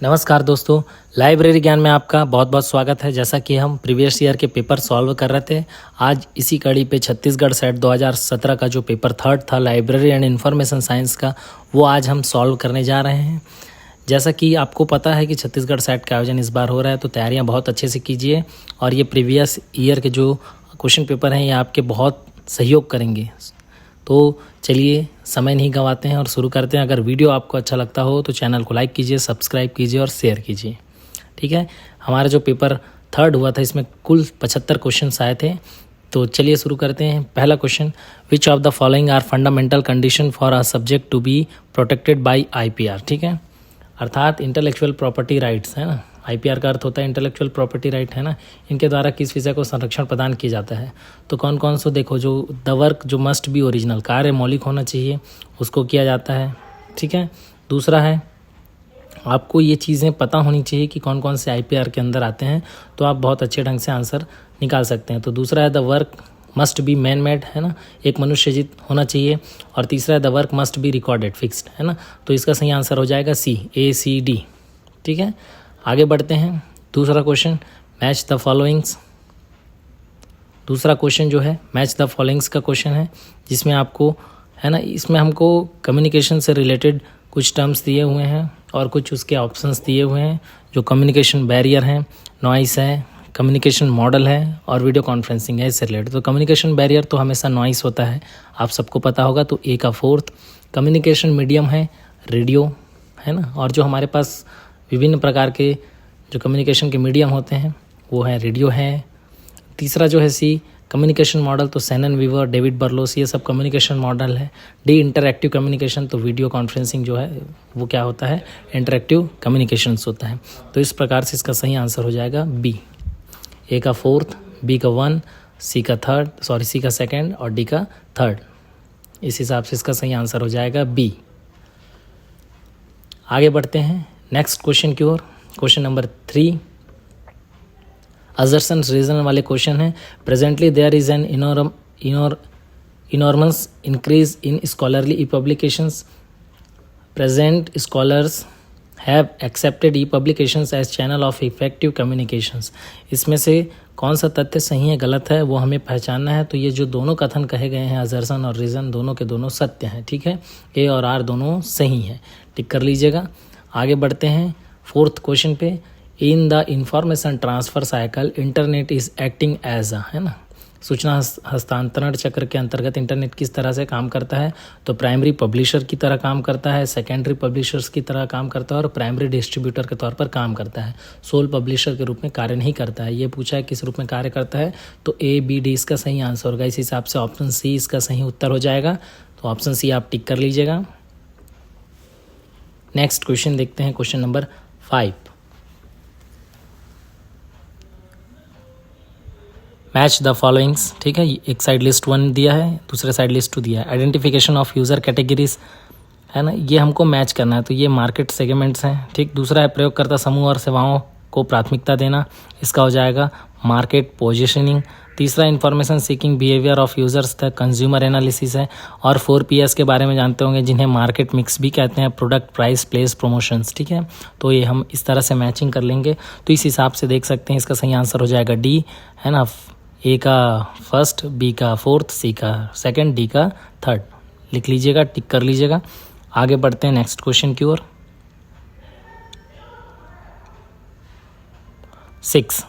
नमस्कार दोस्तों, लाइब्रेरी ज्ञान में आपका बहुत बहुत स्वागत है। जैसा कि हम प्रीवियस ईयर के पेपर सॉल्व कर रहे थे, आज इसी कड़ी पे छत्तीसगढ़ सेट 2017 का जो पेपर थर्ड था लाइब्रेरी एंड इन्फॉर्मेशन साइंस का, वो आज हम सॉल्व करने जा रहे हैं। जैसा कि आपको पता है कि छत्तीसगढ़ सेट का आयोजन इस बार हो रहा है, तो तैयारियां बहुत अच्छे से कीजिए और ये प्रीवियस ईयर के जो क्वेश्चन पेपर हैं ये आपके बहुत सहयोग करेंगे। तो चलिए समय नहीं गंवाते हैं और शुरू करते हैं। अगर वीडियो आपको अच्छा लगता हो तो चैनल को लाइक कीजिए, सब्सक्राइब कीजिए और शेयर कीजिए। ठीक है, हमारा जो पेपर थर्ड हुआ था इसमें कुल 75 क्वेश्चंस आए थे। तो चलिए शुरू करते हैं। पहला question, which of the following are fundamental condition for a subject to be protected by IPR। ठीक है, अर्थात इंटेलेक्चुअल प्रॉपर्टी राइट्स है ना। IPR का अर्थ होता है इंटेलेक्चुअल प्रॉपर्टी राइट है ना। इनके द्वारा किस विषय को संरक्षण प्रदान किया जाता है। तो कौन कौन सो देखो, जो द वर्क जो मस्ट बी ओरिजिनल, कार्य मौलिक होना चाहिए, उसको किया जाता है। ठीक है, दूसरा है आपको ये चीज़ें पता होनी चाहिए कि कौन कौन से IPR के अंदर आते हैं, तो आप बहुत अच्छे ढंग से आंसर निकाल सकते हैं। तो दूसरा है the work must be man made है ना, एक मनुष्यजित होना चाहिए। और तीसरा है the work must be recorded fixed है ना। तो इसका सही आंसर हो जाएगा C, ACD। ठीक है, आगे बढ़ते हैं। दूसरा क्वेश्चन, मैच द फॉलोइंग्स। दूसरा क्वेश्चन जो है मैच द फॉलोइंग्स का क्वेश्चन है, जिसमें आपको है ना, इसमें हमको कम्युनिकेशन से रिलेटेड कुछ टर्म्स दिए हुए हैं और कुछ उसके ऑप्शंस दिए हुए हैं, जो कम्युनिकेशन बैरियर है, नॉइस है, कम्युनिकेशन मॉडल है और वीडियो कॉन्फ्रेंसिंग है इससे रिलेटेड। तो कम्युनिकेशन बैरियर तो हमेशा नॉइस होता है, आप सबको पता होगा। तो A का फोर्थ। कम्युनिकेशन मीडियम है रेडियो है ना, और जो हमारे पास विभिन्न प्रकार के जो कम्युनिकेशन के मीडियम होते हैं वो है रेडियो है। तीसरा जो है C, कम्युनिकेशन मॉडल, तो सैनन वीवर, डेविड बर्लोस, ये सब कम्युनिकेशन मॉडल है। D, इंटरएक्टिव कम्युनिकेशन, तो वीडियो कॉन्फ्रेंसिंग जो है वो क्या होता है, इंटरएक्टिव कम्युनिकेशंस होता है। तो इस प्रकार से इसका सही आंसर हो जाएगा B। A का फोर्थ, B का 1, C का सेकेंड और D का थर्ड। इस हिसाब से इसका सही आंसर हो जाएगा B। आगे बढ़ते हैं नेक्स्ट क्वेश्चन की ओर। क्वेश्चन नंबर 3 असर्शन रीजन वाले क्वेश्चन है। Presently there is an enormous increase in scholarly e publications. Present scholars have accepted e publications as channel of effective communications. इसमें से कौन सा तथ्य सही है गलत है वो हमें पहचानना है। तो ये जो दोनों कथन कहे गए हैं असर्शन और रीजन, दोनों के दोनों सत्य हैं। ठीक है, A और R दोनों सही हैं, टिक कर लीजिएगा। आगे बढ़ते हैं फोर्थ क्वेश्चन पे। In the information transfer cycle internet is acting as है ना, सूचना हस्तांतरण चक्र के अंतर्गत इंटरनेट किस तरह से काम करता है। तो प्राइमरी पब्लिशर की तरह काम करता है, सेकेंडरी पब्लिशर्स की तरह काम करता है और प्राइमरी डिस्ट्रीब्यूटर के तौर पर काम करता है। सोल पब्लिशर के रूप में कार्य नहीं करता है। ये पूछा है किस रूप में कार्य करता है, तो A, B, D इसका सही आंसर होगा। इस हिसाब से ऑप्शन C इसका सही उत्तर हो जाएगा। तो ऑप्शन C आप टिक कर लीजिएगा। नेक्स्ट क्वेश्चन देखते हैं, question number 5। Match the followings. ठीक है, एक साइड लिस्ट 1 दिया है, दूसरे साइड लिस्ट 2 दिया है। आइडेंटिफिकेशन ऑफ यूज़र कैटेगरीज है ना, ये हमको मैच करना है। तो ये मार्केट सेगमेंट्स हैं। ठीक, दूसरा है प्रयोगकर्ता समूह और सेवाओं को प्राथमिकता देना, इसका हो जाएगा मार्केट पोजिशनिंग। तीसरा information seeking behaviour of users the consumer analysis है। और 4Ps के बारे में जानते होंगे, जिन्हें मार्केट मिक्स भी कहते हैं, प्रोडक्ट, प्राइस, प्लेस, प्रमोशंस। ठीक है, तो ये हम इस तरह से मैचिंग कर लेंगे। तो इस हिसाब से देख सकते हैं इसका सही आंसर हो जाएगा D है ना। A का फर्स्ट, B का फोर्थ, C का सेकंड, D का थर्ड। लिख लीजिएगा, टिक कर लीजिएगा। आगे बढ़ते हैं नेक्स्ट क्वेश्चन की ओर। 6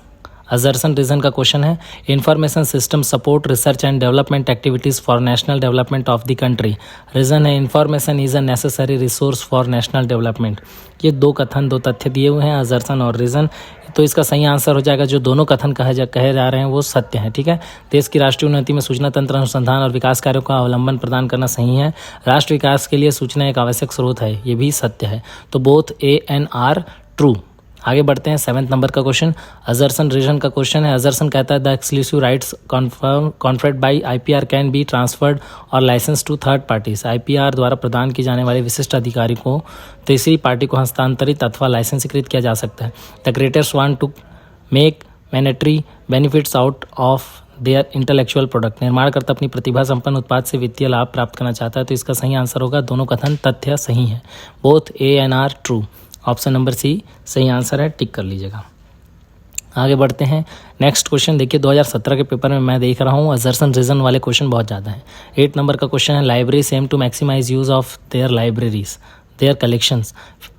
असर्शन रीजन का क्वेश्चन है। Information system support research and development activities for national development of the country. Reason है information is a necessary resource for national development. ये दो कथन, दो तथ्य दिए हुए हैं, असर्शन और रीजन। तो इसका सही आंसर हो जाएगा, जो दोनों कथन कहे जा रहे हैं वो सत्य हैं। ठीक है, देश की राष्ट्रीय उन्नति में सूचना तंत्र अनुसंधान और विकास कार्यों का अवलंबन प्रदान करना सही है। राष्ट्र विकास के लिए सूचना एक आवश्यक स्रोत है, ये भी सत्य है। तो both A and R true. आगे बढ़ते हैं 7th नंबर का क्वेश्चन, असर्शन रीजन का क्वेश्चन है। असर्शन कहता है the exclusive rights conferred by IPR can be transferred और license to third parties. IPR द्वारा प्रदान की जाने वाले विशिष्ट अधिकारी को तीसरी पार्टी को हस्तांतरित अथवा लाइसेंसीकृत किया जा सकता है। The creators want to make monetary benefits out of their intellectual product. निर्माणकर्ता अपनी प्रतिभा संपन्न उत्पाद से वित्तीय लाभ प्राप्त करना चाहता है। तो इसका सही आंसर होगा, दोनों कथन तथ्य सही है। Both A and R true. Option number C सही आंसर है, टिक कर लीजिएगा। आगे बढ़ते हैं। नेक्स्ट क्वेश्चन देखिए, 2017 के पेपर में मैं देख रहा हूँ असर्शन रीजन वाले क्वेश्चन बहुत ज़्यादा हैं। 8 नंबर का क्वेश्चन है, library seem to maximise use of their libraries their collections.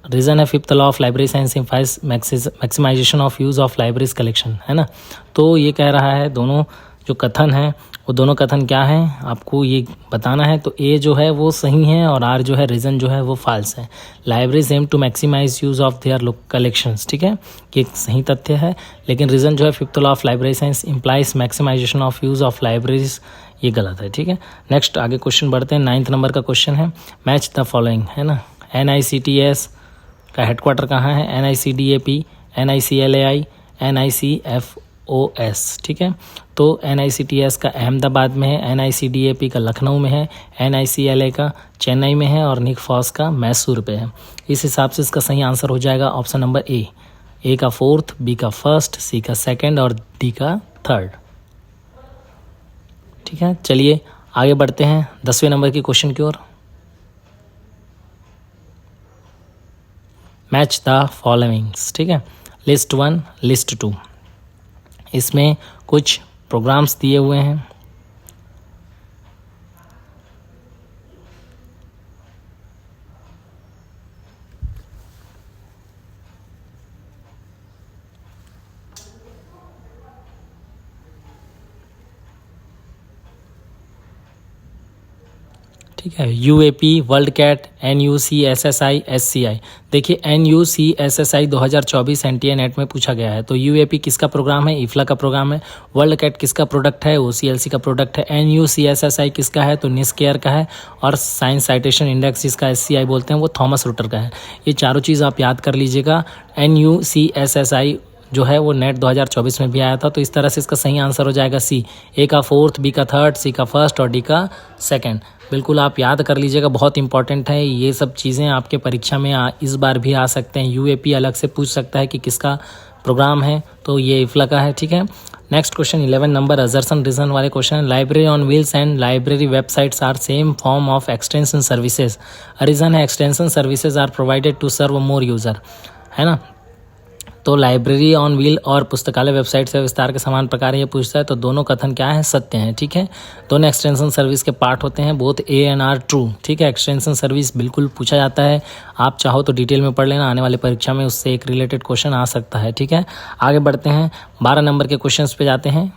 Reason है fifth law of library science implies maximisation of use of libraries collection, है ना। तो ये कह रहा है दोनों जो कथन है वो दोनों कथन क्या हैं आपको ये बताना है। तो ए जो है वो सही है और आर जो है रीजन जो है वो फॉल्स है। Libraries aim to maximise use of their collections, ठीक है, ये एक सही तथ्य है। लेकिन रीजन जो है fifth law of library science implies maximisation of use of libraries, ये गलत है, ठीक है। नेक्स्ट आगे क्वेश्चन बढ़ते हैं। 9th नंबर का क्वेश्चन है, मैच द फॉलोइंग, है ना। NICTS का हेडक्वार्टर कहाँ है? NICDAP, NICLAI, NICFOS, ठीक है। तो NICTS का अहमदाबाद में है, NICDAP का लखनऊ में है, NICLA का चेन्नई में है और निकफॉस का मैसूर पे है। इस हिसाब से इसका सही आंसर हो जाएगा ऑप्शन नंबर ए का 4th, बी का 1st, सी का 2nd और डी का 3rd, ठीक है। चलिए आगे बढ़ते हैं 10वें नंबर की क्वेश्चन की ओर। मैच द फॉलोइंग्स, ठीक है, लिस्ट 1, लिस्ट 2। इसमें कुछ प्रोग्राम्स दिए हुए हैं। ठीक है, UAP, WorldCat, NUCSSI, SCI। देखिए NUCSSI 2024 NTA नेट में पूछा गया है। तो UAP किसका प्रोग्राम है? इफ्ला का प्रोग्राम है। वर्ल्ड कैट किसका प्रोडक्ट है? OCLC का प्रोडक्ट है। NUCSSI किसका है? तो निस्केयर का है। और साइंस साइटेशन इंडेक्स जिसका SCI बोलते हैं वो थॉमस रुटर का है। ये चारों चीज़ आप याद कर लीजिएगा। NUCSSI जो है वो नेट 2024 में भी आया था। तो इस तरह से इसका सही आंसर हो जाएगा सी, ए का 4th, बी का 3rd, सी का 1st और डी का 2nd। बिल्कुल आप याद कर लीजिएगा, बहुत इंपॉर्टेंट है ये सब चीज़ें। आपके परीक्षा में इस बार भी आ सकते हैं। UAP अलग से पूछ सकता है कि किसका प्रोग्राम है, तो ये इफ्ला का है, ठीक है। Next question 11 number assertion reason वाले question. Library on wheels and library websites are same form of extension services. Reason है extension services are provided to serve more user, है ना। तो लाइब्रेरी ऑन व्हील और पुस्तकालय वेबसाइट से विस्तार के समान प्रकार ये पूछता है। तो दोनों कथन क्या है? सत्य हैं, ठीक है। दोनों एक्सटेंशन सर्विस के पार्ट होते हैं, both A and R true, ठीक है। एक्सटेंशन सर्विस बिल्कुल पूछा जाता है, आप चाहो तो डिटेल में पढ़ लेना, आने वाले परीक्षा में उससे एक रिलेटेड क्वेश्चन आ सकता है, ठीक है। आगे बढ़ते हैं, 12 नंबर के क्वेश्चन पे जाते हैं।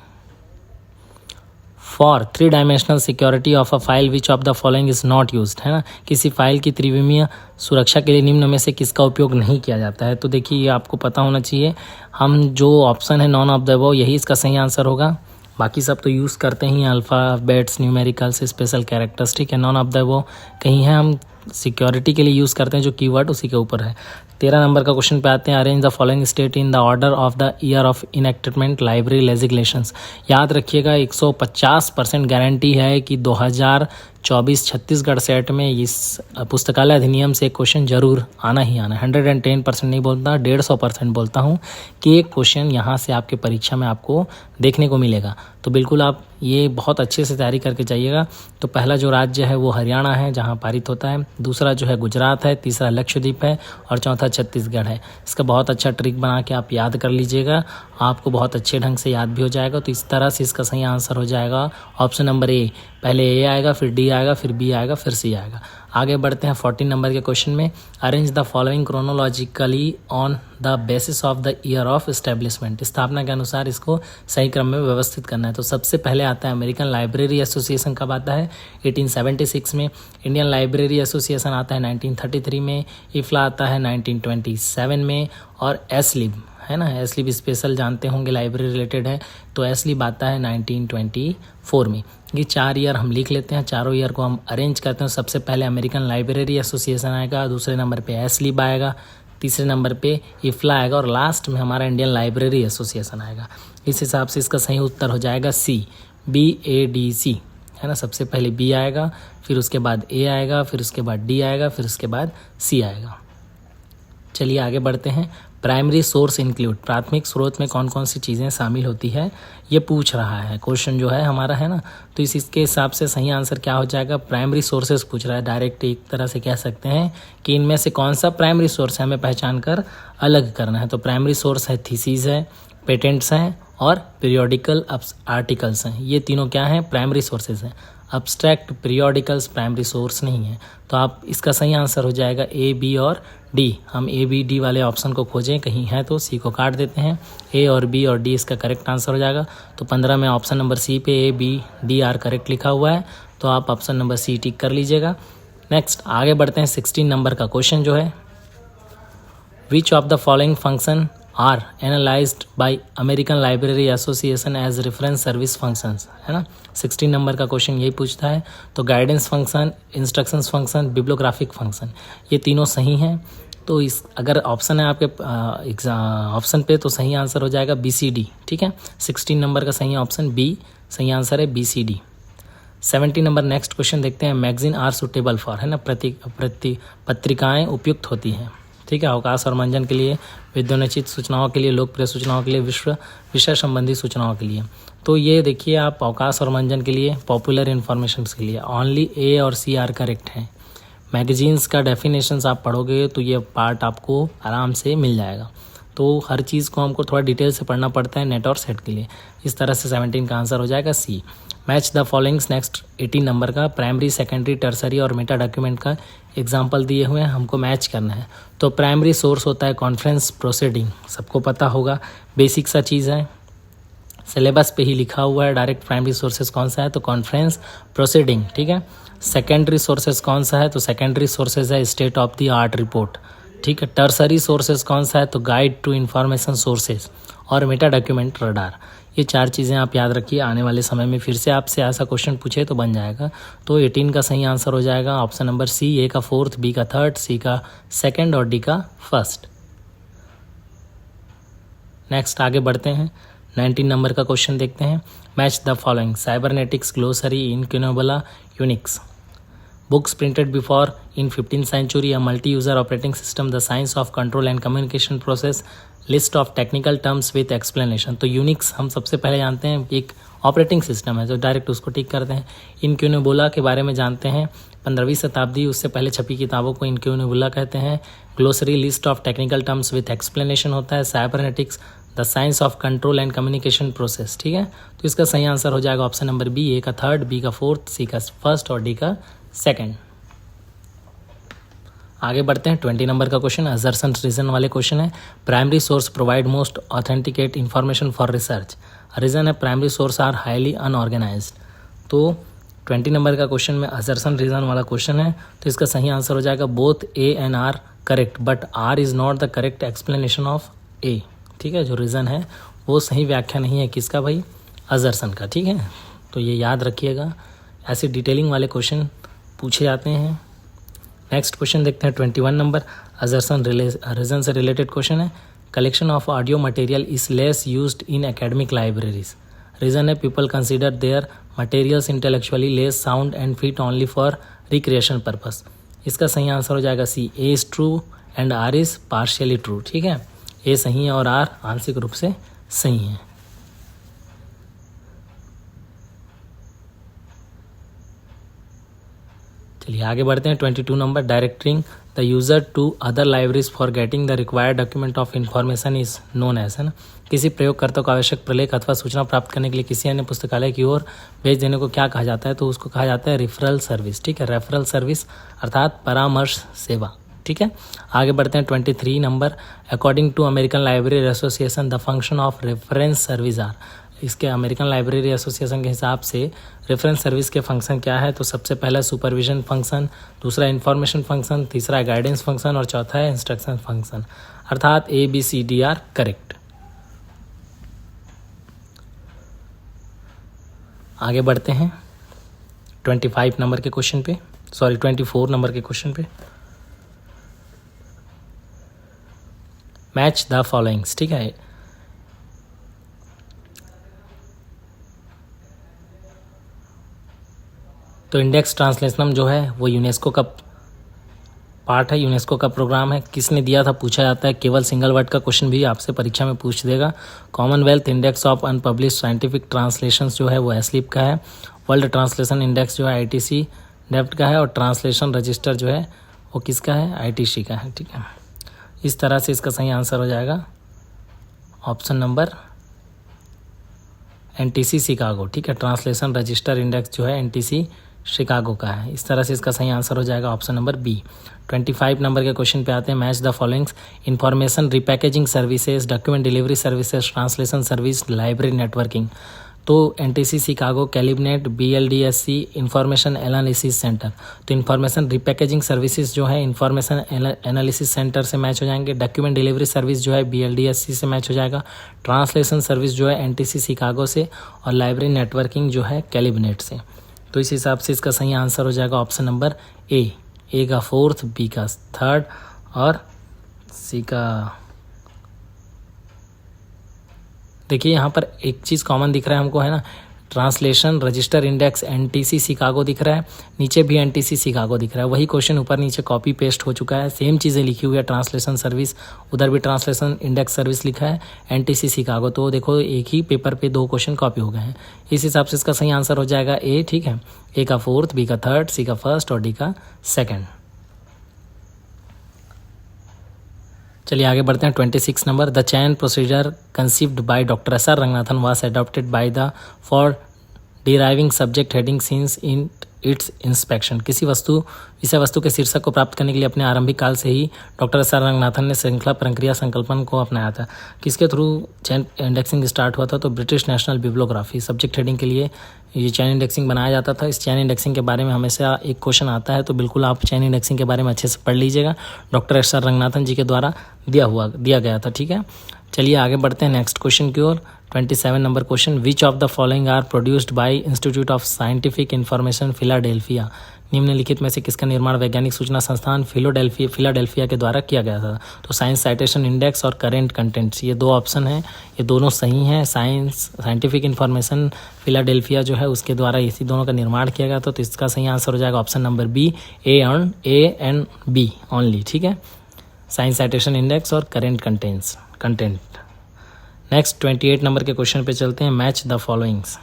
For 3 dimensional security of a file which of the following is not used, है ना। किसी फाइल की त्रिविमीय सुरक्षा के लिए निम्न में से किसका उपयोग नहीं किया जाता है? तो देखिए ये आपको पता होना चाहिए। हम जो ऑप्शन है नॉन ऑफ द अबव, यही इसका सही आंसर होगा। बाकी सब तो यूज़ करते ही अल्फ़ाबेट्स, न्यूमेरिकल्स, स्पेशल कैरेक्टर्स, ठीक है। नॉन ऑफ द अबव कहीं है, हम सिक्योरिटी के लिए यूज़ करते हैं जो कीवर्ड उसी के ऊपर है। 13 नंबर का क्वेश्चन पे आते हैं। Arrange the following state in the order of the year of enactment library legislations. याद रखिएगा 150% गारंटी है कि 2024 छत्तीसगढ़ सेट में इस पुस्तकालय अधिनियम से क्वेश्चन जरूर आना ही आना है। 110% नहीं बोलता, 150% बोलता हूँ कि एक क्वेश्चन यहाँ से आपके परीक्षा में आपको देखने को मिलेगा। तो बिल्कुल आप ये बहुत अच्छे से तैयारी करके जाइएगा। तो पहला जो राज्य है वो हरियाणा है जहाँ पारित होता है, दूसरा जो है गुजरात है, तीसरा लक्षद्वीप है और चौथा छत्तीसगढ़ है। इसका बहुत अच्छा ट्रिक बना के आप याद कर लीजिएगा, आपको बहुत अच्छे ढंग से याद भी हो जाएगा। तो इस तरह से इसका सही आंसर हो जाएगा ऑप्शन नंबर ए। पहले ए आएगा, फिर डी आएगा, फिर बी आएगा, फिर सी आएगा। आगे बढ़ते हैं 14 नंबर के क्वेश्चन में। Arrange the following chronologically on the basis of the year of establishment. स्थापना के अनुसार इसको सही क्रम में व्यवस्थित करना है। तो सबसे पहले आता है अमेरिकन लाइब्रेरी एसोसिएशन कब आता है? 1876 में। इंडियन लाइब्रेरी एसोसिएशन आता है 1933 में। इफ्ला आता है 1927 में। और एसलिब, है ना, एसलिब स्पेशल जानते होंगे लाइब्रेरी रिलेटेड है, तो एसलिब आता है 1924 में। ये 4 ईयर हम लिख लेते हैं, चारों ईयर को हम अरेंज करते हैं। सबसे पहले अमेरिकन लाइब्रेरी एसोसिएशन आएगा, दूसरे नंबर पे एसलिब आएगा, तीसरे नंबर पे इफ्ला आएगा और लास्ट में हमारा इंडियन लाइब्रेरी एसोसिएशन आएगा। इस हिसाब से इसका सही उत्तर हो जाएगा सी, BADC, है ना। सबसे पहले बी आएगा, फिर उसके बाद ए आएगा, फिर उसके बाद डी आएगा, फिर उसके बाद सी आएगा, चलिए आगे बढ़ते हैं। प्राइमरी सोर्स इंक्लूड, प्राथमिक स्रोत में कौन कौन सी चीज़ें शामिल होती है ये पूछ रहा है क्वेश्चन जो है हमारा, है ना। तो इसके हिसाब से सही आंसर क्या हो जाएगा, प्राइमरी सोर्सेज पूछ रहा है। डायरेक्ट एक तरह से कह सकते हैं कि इनमें से कौन सा प्राइमरी सोर्स है हमें पहचान कर अलग करना है। तो प्राइमरी सोर्स है थीसिस है, पेटेंट्स हैं और पीरियोडिकल आर्टिकल्स हैं। ये तीनों क्या हैं, प्राइमरी सोर्सेज हैं। अब्स्ट्रैक्ट पीरियोडिकल्स प्राइमरी सोर्स नहीं है। तो आप इसका सही आंसर हो जाएगा ए, बी और डी। हम ए, बी, डी वाले ऑप्शन को खोजें, कहीं है तो सी को काट देते हैं। ए और बी और डी इसका करेक्ट आंसर हो जाएगा। तो 15 में ऑप्शन नंबर सी पे ए, बी, डी, आर करेक्ट लिखा हुआ है, तो आप ऑप्शन नंबर सी टिक कर लीजिएगा। नेक्स्ट आगे बढ़ते हैं। 16 नंबर का क्वेश्चन जो है, which of the following function are analysed by American Library Association as reference service functions, है ना। 16 नंबर का क्वेश्चन यही पूछता है। तो guidance function, instructions function, bibliographic function, ये तीनों सही हैं। तो इस अगर ऑप्शन है आपके ऑप्शन पे तो सही आंसर हो जाएगा बी सी डी, ठीक है। 16 नंबर का सही ऑप्शन बी सही आंसर है, बी सी डी। 70 नंबर नेक्स्ट क्वेश्चन देखते हैं। मैगजीन आर सुटेबल फॉर, है ना, पत्रिकाएं उपयुक्त होती हैं, ठीक है, अवकाश और मनोरंजन के लिए, विद्योन्नचित सूचनाओं के लिए, लोकप्रिय सूचनाओं के लिए, विषय संबंधी सूचनाओं के लिए। तो ये देखिए आप अवकाश और मनोरंजन के लिए, पॉपुलर इन्फॉर्मेशन के लिए ओनली ए और सी आर करेक्ट हैं। मैगजीन्स का डेफिनेशंस आप पढ़ोगे तो ये पार्ट आपको आराम से मिल जाएगा। तो हर चीज़ को हमको थोड़ा डिटेल से पढ़ना पड़ता है नेट और सेट के लिए। इस तरह से 17 का आंसर हो जाएगा C. Match the followings next 18 number का, प्राइमरी, सेकेंडरी, टर्सरी और मेटा डॉक्यूमेंट का एग्जाम्पल दिए हुए हैं, हमको मैच करना है। तो प्राइमरी सोर्स होता है कॉन्फ्रेंस प्रोसीडिंग, सबको पता होगा, बेसिक सा चीज़ है, सिलेबस पे ही लिखा हुआ है डायरेक्ट। प्राइमरी सोर्सेज कौन सा है, तो कॉन्फ्रेंस प्रोसीडिंग, ठीक है। सेकेंडरी सोर्सेज कौन सा है, तो सेकेंडरी सोर्सेज है state of the art report, ठीक है। टर्सरी सोर्सेज कौन सा है, तो गाइड टू इंफॉर्मेशन सोर्सेज और मेटा डॉक्यूमेंट रडार। ये चार चीज़ें आप याद रखिए, आने वाले समय में फिर से आपसे ऐसा क्वेश्चन पूछे तो बन जाएगा। तो 18 का सही आंसर हो जाएगा ऑप्शन नंबर सी, ए का फोर्थ, बी का थर्ड, सी का सेकंड और डी का फर्स्ट। नेक्स्ट आगे बढ़ते हैं। 19 नंबर का क्वेश्चन देखते हैं। Match the following, cybernetics glossary incunabula Unix, books printed before in 15th century, a multi-user operating system, the science of control and communication process, list of technical terms with explanation। तो Unix हम सबसे पहले जानते हैं एक operating system है, तो direct उसको टिक करते हैं। इनक्यूनेबुला के बारे में जानते हैं, 15वीं शताब्दी उससे पहले छपी किताबों को इनक्यूनेबुला कहते हैं। Glossary, list of technical terms with explanation होता है। Cybernetics, the science of control and communication process, ठीक है। तो इसका सही आंसर हो जाएगा ऑप्शन नंबर बी, ए का थर्ड, बी का फोर्थ, सी का फर्स्ट और डी का सेकेंड। आगे बढ़ते हैं। 20 नंबर का क्वेश्चन असर्शन रीजन वाले क्वेश्चन है। Primary source provide most authenticate information for research, reason है primary source are highly unorganised. तो 20 नंबर का क्वेश्चन में असर्शन रीजन वाला क्वेश्चन है, तो इसका सही आंसर हो जाएगा both A and R correct, but R is not the correct explanation of A, ठीक है। जो रीजन है वो सही व्याख्या नहीं है किसका भाई, असर्शन का, ठीक है। तो ये याद रखिएगा, ऐसे डिटेलिंग वाले क्वेश्चन पूछे जाते हैं। नेक्स्ट क्वेश्चन देखते हैं 21 नंबर, असर्शन रीजन से रिलेटेड क्वेश्चन है। Collection of audio material is less used in academic libraries, reason है people consider their materials intellectually less sound and fit only for recreation purpose. इसका सही answer हो जाएगा C, A is true and R is partially true, ठीक है। ए सही है और आर आंशिक रूप से सही है। चलिए आगे बढ़ते हैं। 22 नंबर, directing the user to other libraries for getting the required document of information is known as, है ना। किसी प्रयोगकर्ता को आवश्यक प्रलेख अथवा सूचना प्राप्त करने के लिए किसी अन्य पुस्तकालय की ओर भेज देने को क्या कहा जाता है, तो उसको कहा जाता है रेफरल सर्विस, ठीक है। रेफरल सर्विस अर्थात परामर्श सेवा, ठीक है। आगे बढ़ते हैं 23 नंबर, according to American Library Association the function of reference service are, इसके अमेरिकन लाइब्रेरी एसोसिएशन के हिसाब से रेफरेंस सर्विस के फंक्शन क्या है, तो सबसे पहला सुपरविजन फंक्शन, दूसरा इंफॉर्मेशन फंक्शन, तीसरा गाइडेंस फंक्शन और चौथा है इंस्ट्रक्शन फंक्शन, अर्थात A B C D are correct. आगे बढ़ते हैं 25 नंबर के क्वेश्चन पे, 24 नंबर के क्वेश्चन पे। मैच द फॉलोइंग्स, ठीक है। तो इंडेक्स ट्रांसलेशनम जो है वो यूनेस्को का पार्ट है, यूनेस्को का प्रोग्राम है। किसने दिया था पूछा जाता है, केवल सिंगल वर्ड का क्वेश्चन भी आपसे परीक्षा में पूछ देगा। Commonwealth index of unpublished scientific translations जो है वो एस्लिप का है। वर्ल्ड ट्रांसलेशन इंडेक्स जो है ITC डेप्ट का है। और ट्रांसलेशन रजिस्टर जो है वो किसका है, ITC का है। ठीक है, इस तरह से इसका सही आंसर हो जाएगा ऑप्शन नंबर NTC शिकागो। ठीक है, ट्रांसलेशन रजिस्टर इंडेक्स जो है NTC शिकागो का है। इस तरह से इसका सही आंसर हो जाएगा ऑप्शन नंबर B। 25 नंबर के क्वेश्चन पे आते हैं। Match the followings, information repackaging services, document delivery services, translation service, library networking. तो NTC Chicago, CALIBNET, BLDSC, information analysis centre. तो इंफॉर्मेशन रिपैकेजिंग सर्विसेज जो है इंफॉर्मेशन एनालिसिस सेंटर से मैच हो जाएंगे। डॉक्यूमेंट डिलीवरी सर्विस जो है BLDSC से मैच हो जाएगा। ट्रांसलेशन सर्विस जो है NTC शिकागो से। और लाइब्रेरी नेटवर्किंग जो है कैलिबनेट से। तो इस हिसाब से इसका सही आंसर हो जाएगा ऑप्शन नंबर ए का 4th, B का 3rd और C का। देखिए यहाँ पर एक चीज़ कॉमन दिख रहा है हमको, है ना, translation register index NTC Chicago दिख रहा है, नीचे भी NTC शिकागो दिख रहा है। वही क्वेश्चन ऊपर नीचे कॉपी पेस्ट हो चुका है, सेम चीज़ें लिखी हुई है। ट्रांसलेशन सर्विस, उधर भी ट्रांसलेशन इंडेक्स सर्विस लिखा है, NTC शिकागो। तो देखो एक ही पेपर पे 2 क्वेश्चन कॉपी हो गए हैं। इस हिसाब से इसका सही आंसर हो जाएगा A। ठीक है, A का 4th, B का 3rd, C का 1st और D का 2nd। चलिए आगे बढ़ते हैं। 26 नंबर, द चयन procedure conceived by doctor SR Ranganathan was adopted by the for deriving subject heading scenes in its inspection. किसी विषय वस्तु के शीर्षक को प्राप्त करने के लिए अपने आरंभिक काल से ही डॉक्टर SR रंगनाथन ने श्रृंखला प्रक्रिया संकल्पन को अपनाया था। किसके थ्रू चैन इंडेक्सिंग स्टार्ट हुआ था, तो British national bibliography subject heading के लिए ये चैन इंडेक्सिंग बनाया जाता था। इस चैन इंडेक्सिंग के बारे में हमेशा एक क्वेश्चन आता है, तो बिल्कुल आप चैन इंडेक्सिंग के बारे में अच्छे से पढ़ लीजिएगा। डॉक्टर SR रंगनाथन जी के द्वारा दिया गया था। ठीक है, चलिए आगे बढ़ते हैं नेक्स्ट क्वेश्चन की ओर। 27 नंबर question, which of the following are produced by Institute of Scientific Information Philadelphia. निम्नलिखित में से किसका निर्माण वैज्ञानिक सूचना संस्थान फिलाडेल्फिया के द्वारा किया गया था। तो साइंस साइटेशन इंडेक्स और करेंट कंटेंट्स, ये 2 ऑप्शन हैं, ये दोनों सही हैं। साइंटिफिक इंफॉर्मेशन फिलाडेल्फिया जो है उसके द्वारा इसी दोनों का निर्माण किया गया था। तो इसका सही आंसर हो जाएगा option number B, A and B only. ठीक है, साइंस साइटेशन इंडेक्स और करेंट कंटेंट। नेक्स्ट 28 नंबर के क्वेश्चन पे चलते हैं। Match the followings.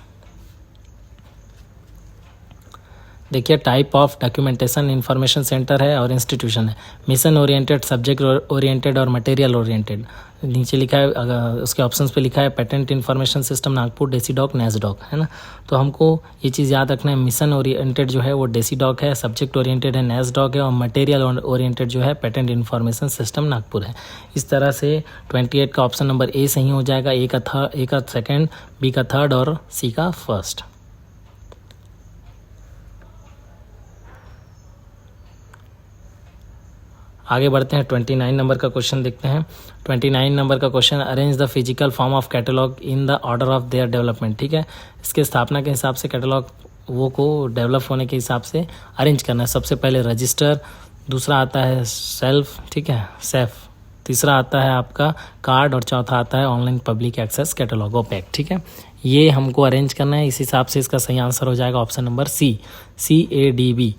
देखिए type of documentation information centre है और इंस्टीट्यूशन है। मिशन ओरिएंटेड, सब्जेक्ट ओरिएंटेड और मटेरियल ओरिएंटेड। नीचे लिखा है, उसके ऑप्शंस पे लिखा है patent information system Nagpur, DESIDOC, NASSDOC, है ना। तो हमको ये चीज़ याद रखना है, मिशन ओरिएंटेड जो है वो डेसीडॉक है, सब्जेक्ट ओरिएंटेड है नेसडॉक है और मटेरियल ओरिएंटेड जो है पेटेंट इंफॉर्मेशन सिस्टम नागपुर है। इस तरह से 28 का ऑप्शन नंबर A सही हो जाएगा। A का 2nd, B का 3rd और C का 1st। आगे बढ़ते हैं। 29 नंबर का क्वेश्चन देखते हैं। 29 नंबर का question, arrange the physical form of catalogue in the order of their development. ठीक है, इसके स्थापना के हिसाब से कैटलॉग वो को डेवलप होने के हिसाब से अरेंज करना है। सबसे पहले रजिस्टर, दूसरा आता है सेल्फ, ठीक है, सेफ, तीसरा आता है आपका कार्ड और चौथा आता है online public access catalogue, OPAC. ठीक है, ये हमको अरेंज करना है। इस हिसाब से इसका सही आंसर हो जाएगा option number C, CADB।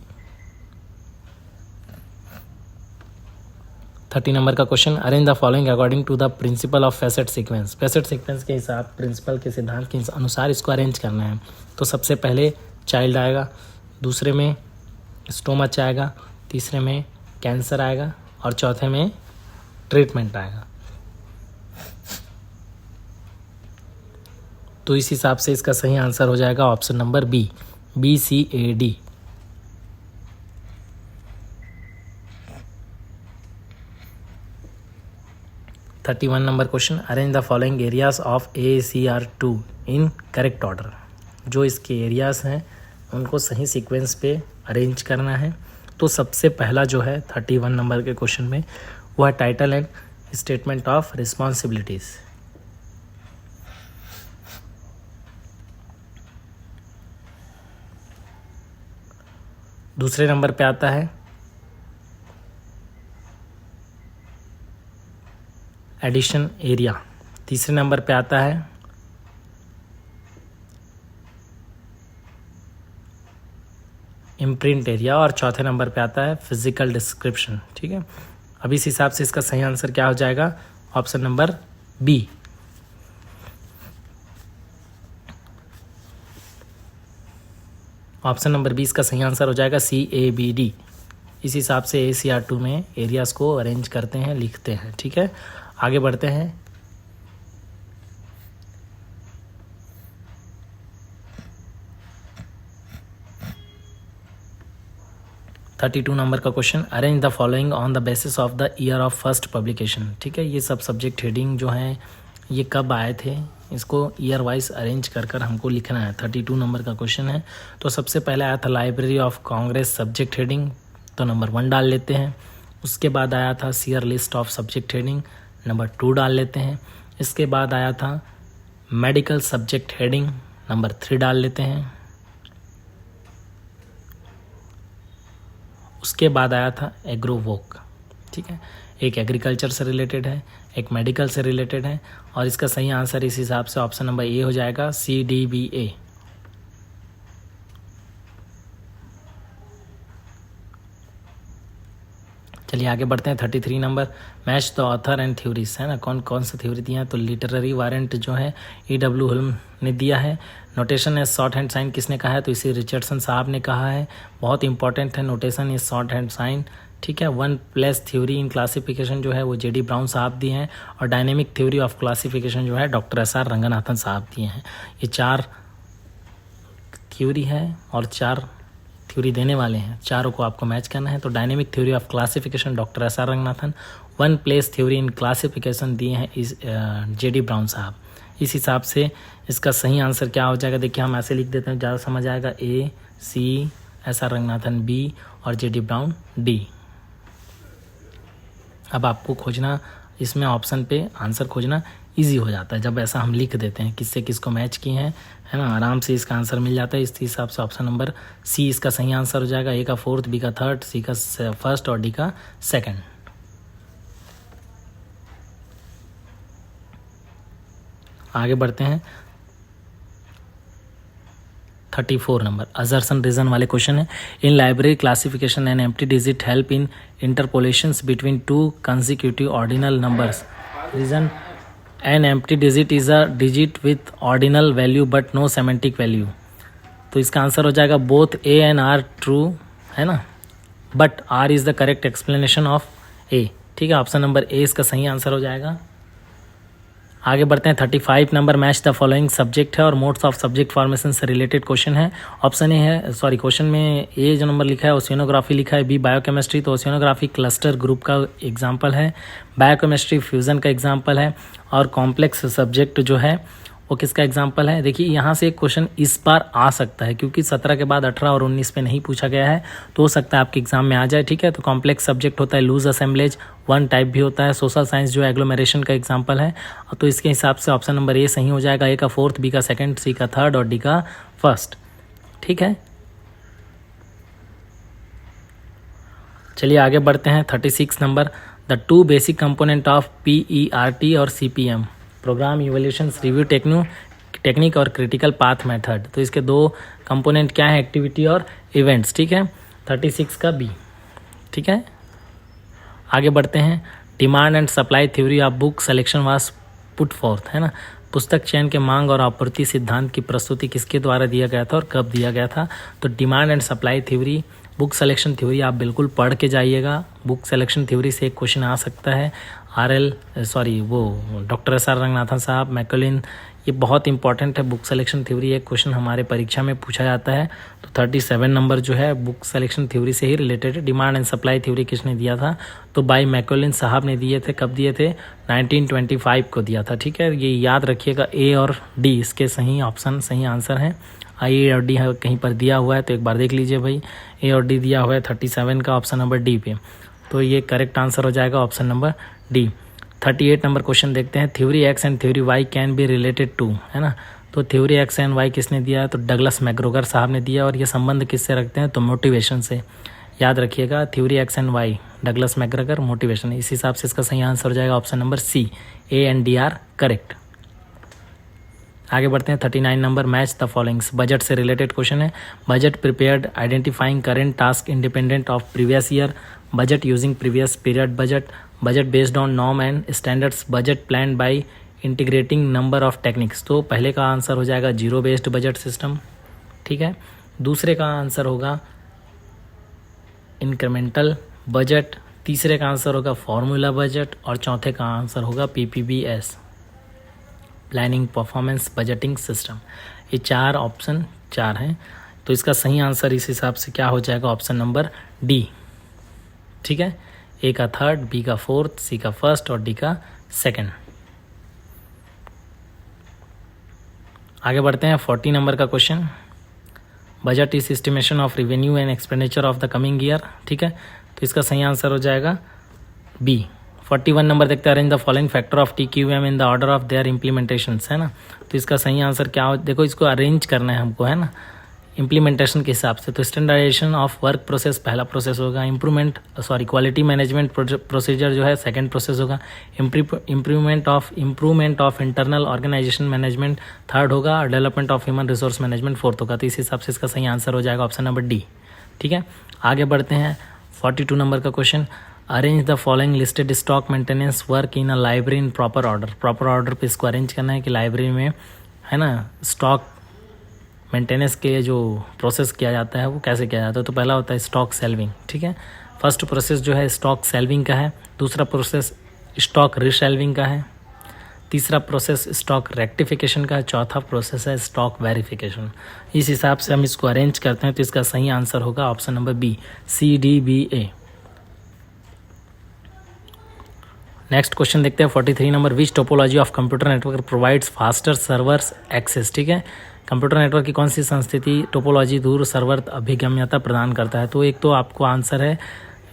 30 number का question, arrange the following according to the principle of facet sequence. Facet sequence के हिसाब, प्रिंसिपल के सिद्धांत के अनुसार इसको अरेंज करना है। तो सबसे पहले चाइल्ड आएगा, दूसरे में स्टोमच आएगा, तीसरे में कैंसर आएगा और चौथे में ट्रीटमेंट आएगा। तो इस हिसाब से इसका सही आंसर हो जाएगा option number B, BCAD। Thirty 31 number question, arrange the following areas of ACR2 in correct order. जो इसके एरियाज हैं उनको सही सीक्वेंस पे अरेंज करना है। तो सबसे पहला जो है 31 नंबर के क्वेश्चन में वो है title and statement of responsibilities. दूसरे नंबर पे आता है एडिशन एरिया। तीसरे नंबर पे आता है इम्प्रिंट एरिया, और चौथे नंबर पे आता है फिजिकल डिस्क्रिप्शन। ठीक है, अब इस हिसाब से इसका सही आंसर क्या हो जाएगा, option number B. Option number 20 का सही आंसर हो जाएगा CABD। इस हिसाब से ACR2 में एरियाज को अरेंज करते हैं, लिखते हैं। ठीक है, आगे बढ़ते हैं। (32) नंबर का question, arrange the following on the basis of the year of first publication. ठीक है, ये सब सब्जेक्ट हेडिंग जो है ये कब आए थे, इसको ईयर वाइज अरेंज कर कर हमको लिखना है। 32 नंबर का क्वेश्चन है। तो सबसे पहले आया था Library of Congress subject heading, तो नंबर 1 डाल लेते हैं। उसके बाद आया था Sears list of subject heading, number 2 डाल लेते हैं। इसके बाद आया था मेडिकल सब्जेक्ट हेडिंग, नंबर 3 डाल लेते हैं। उसके बाद आया था एग्रोवोक। ठीक है, एक एग्रीकल्चर से रिलेटेड है, एक मेडिकल से रिलेटेड है, और इसका सही आंसर इस हिसाब से ऑप्शन नंबर ए हो जाएगा, CDBA। चलिए आगे बढ़ते हैं। 33 number, match the author and theories, है ना, कौन कौन सा थ्योरी दिया है, तो लिटरेरी वारंट जो है E.W. हुल्म ने दिया है। Notation as shorthand sign किसने कहा है, तो इसे रिचर्डसन साहब ने कहा है। बहुत इंपॉर्टेंट है notation is shorthand sign. ठीक है, 1+ थ्योरी इन क्लासिफिकेशन जो है वो J.D. ब्राउन साहब दिए हैं, और डायनेमिक थ्योरी ऑफ क्लासिफिकेशन जो है डॉक्टर S.R. रंगनाथन साहब दिए हैं। ये 4 थ्योरी है और 4 थ्योरी देने वाले हैं, चारों को आपको मैच करना है। तो dynamic theory of classification doctor S.R. Ranganathan, 1+ theory in classification दिए हैं इस J.D. ब्राउन साहब। इस हिसाब से इसका सही आंसर क्या हो जाएगा, देखिए हम ऐसे लिख देते हैं, ज़्यादा समझ आएगा, A, C, S.R. Ranganathan B और J.D. Brown D। अब आपको खोजना इसमें ऑप्शन पे आंसर खोजना इजी हो जाता है जब ऐसा हम लिख देते हैं किससे किसको मैच किए हैं, है ना, आराम से इसका आंसर मिल जाता है। इस हिसाब से ऑप्शन नंबर सी इसका सही आंसर हो जाएगा। ए का 4th, बी का 3rd, सी का 1st और डी का 2nd। आगे बढ़ते हैं। 34 नंबर असर्शन रीजन वाले क्वेश्चन है। In library classification and empty digit help in interpolations between 2 consecutive ordinal numbers. Reason an empty digit is a digit with ordinal value but no semantic value. तो इसका answer हो जाएगा both A and R true, है ना, but R is the correct explanation of A. ठीक है, option number ए इसका सही आंसर हो जाएगा। आगे बढ़ते हैं। 35 number match the following subject है और मोड्स ऑफ सब्जेक्ट फॉर्मेशन से रिलेटेड क्वेश्चन है। ऑप्शन ए है, सॉरी क्वेश्चन में ए जो नंबर लिखा है ओशियनोग्राफी लिखा है, बी बायोकेमिस्ट्री, तो ओशियनोग्राफी क्लस्टर ग्रुप का एग्जाम्पल है, बायोकेमिस्ट्री फ्यूजन का एग्जाम्पल है, और कॉम्प्लेक्स सब्जेक्ट जो है वो किसका एग्जाम्पल है। देखिए यहाँ से एक क्वेश्चन इस बार आ सकता है क्योंकि 17 के बाद 18 और 19 पे नहीं पूछा गया है, तो हो सकता है आपके एग्जाम में आ जाए। ठीक है, तो कॉम्प्लेक्स सब्जेक्ट होता है लूज असेंबलेज, 1 टाइप भी होता है। सोशल साइंस जो एग्लोमेरेशन का एग्जाम्पल है, तो इसके हिसाब से ऑप्शन नंबर ए सही हो जाएगा। ए का 4th, बी का 2nd, सी का 3rd और डी का 1st। ठीक है, चलिए आगे बढ़ते हैं। 36 number the 2 basic component of PERT और CPM, programme evolution review technique और क्रिटिकल पाथ मेथड। तो इसके 2 कंपोनेंट क्या है, एक्टिविटी और इवेंट्स। ठीक है, 36 का बी। ठीक है, आगे बढ़ते हैं। Demand and supply theory of book selection was put fourth, है ना, पुस्तक चयन के मांग और आपूर्ति सिद्धांत की प्रस्तुति किसके द्वारा दिया गया था और कब दिया गया था। तो demand and supply theory, book selection theory आप बिल्कुल पढ़ के जाइएगा। बुक सिलेक्शन थ्योरी से एक क्वेश्चन आ सकता है। Doctor S.R. रंगनाथन साहब, मैकोलिन, ये बहुत इंपॉर्टेंट है। बुक सिलेक्शन थ्योरी एक क्वेश्चन हमारे परीक्षा में पूछा जाता है। तो 37 नंबर जो है बुक सिलेक्शन थ्योरी से ही रिलेटेड है। डिमांड एंड सप्लाई थ्योरी किसने दिया था, तो बाई मैकोलिन साहब ने दिए थे। कब दिए थे, 1925 को दिया था। ठीक है, ये याद रखिएगा। ए और डी इसके सही ऑप्शन, सही आंसर हैं। ए और डी कहीं पर दिया हुआ है तो एक बार देख लीजिए भाई, ए और डी दिया हुआ है 37 का ऑप्शन नंबर डी पे, तो ये करेक्ट आंसर हो जाएगा option number D. 38 number question देखते हैं। Theory X and theory Y can be related to, है ना, तो थ्योरी एक्स एंड वाई किसने दिया है, तो डगलस मैकग्रेगर साहब ने दिया। और ये संबंध किससे रखते हैं, तो मोटिवेशन से। याद रखिएगा, theory X and Y, Douglas McGregor, motivation. इस हिसाब से इसका सही आंसर हो जाएगा option number C. A and D are correct. आगे बढ़ते हैं 39 number, match the followings. Budget से रिलेटेड क्वेश्चन है। Budget prepared identifying current task independent of previous year, budget using previous period budget, budget based on norm and standards, budget plan by integrating number of techniques. तो पहले का answer हो जाएगा zero based budget system, ठीक है। दूसरे का answer होगा इंक्रीमेंटल बजट, तीसरे का आंसर होगा फॉर्मूला बजट और चौथे का आंसर होगा PPBS, planning performance budgeting system. ये चार ऑप्शन चार हैं, तो इसका सही आंसर इस हिसाब से क्या हो जाएगा, ऑप्शन नंबर डी, ठीक है। ए का थर्ड, बी का फोर्थ, सी का फर्स्ट और डी का सेकंड। आगे बढ़ते हैं 40 नंबर का question. Budget is estimation of revenue and expenditure of the coming year, ठीक है। तो इसका सही आंसर हो जाएगा बी। 41 नंबर देखते हैं, arrange the following factor of TQM in the order of their implementations, है ना। तो इसका सही आंसर क्या हो, देखो इसको अरेंज करना है हमको, है ना, इम्प्लीमेंटेशन के हिसाब से। तो स्टैंडर्डाइजेशन ऑफ वर्क प्रोसेस पहला प्रोसेस होगा, क्वालिटी मैनेजमेंट प्रोसीजर जो है सेकंड प्रोसेस होगा, improvement of internal organisation management third होगा, और development of human resource management fourth होगा। तो इस हिसाब से इसका सही आंसर हो जाएगा ऑप्शन नंबर डी, ठीक है। आगे बढ़ते हैं 42 नंबर का question. Arrange the following listed stock maintenance work in a library in proper order. Proper order पे इसको अरेंज करना है कि लाइब्रेरी में, है ना, स्टॉक मेंटेनेंस के लिए जो प्रोसेस किया जाता है वो कैसे किया जाता है। तो पहला होता है स्टॉक सेल्विंग, ठीक है। फर्स्ट प्रोसेस जो है स्टॉक सेल्विंग का है, दूसरा प्रोसेस स्टॉक रीसेल्विंग का है, तीसरा प्रोसेस स्टॉक रेक्टिफिकेशन का है, चौथा प्रोसेस है स्टॉक वेरिफिकेशन। इस हिसाब से हम इसको अरेंज करते हैं, तो इसका सही आंसर होगा option number B, CDBA। Next question देखते हैं 43 number, which topology of computer network provides faster servers access, ठीक है। कंप्यूटर नेटवर्क की कौन सी संस्थिति टोपोलॉजी दूर सर्वर अभिगम्यता प्रदान करता है। तो एक तो आपको आंसर है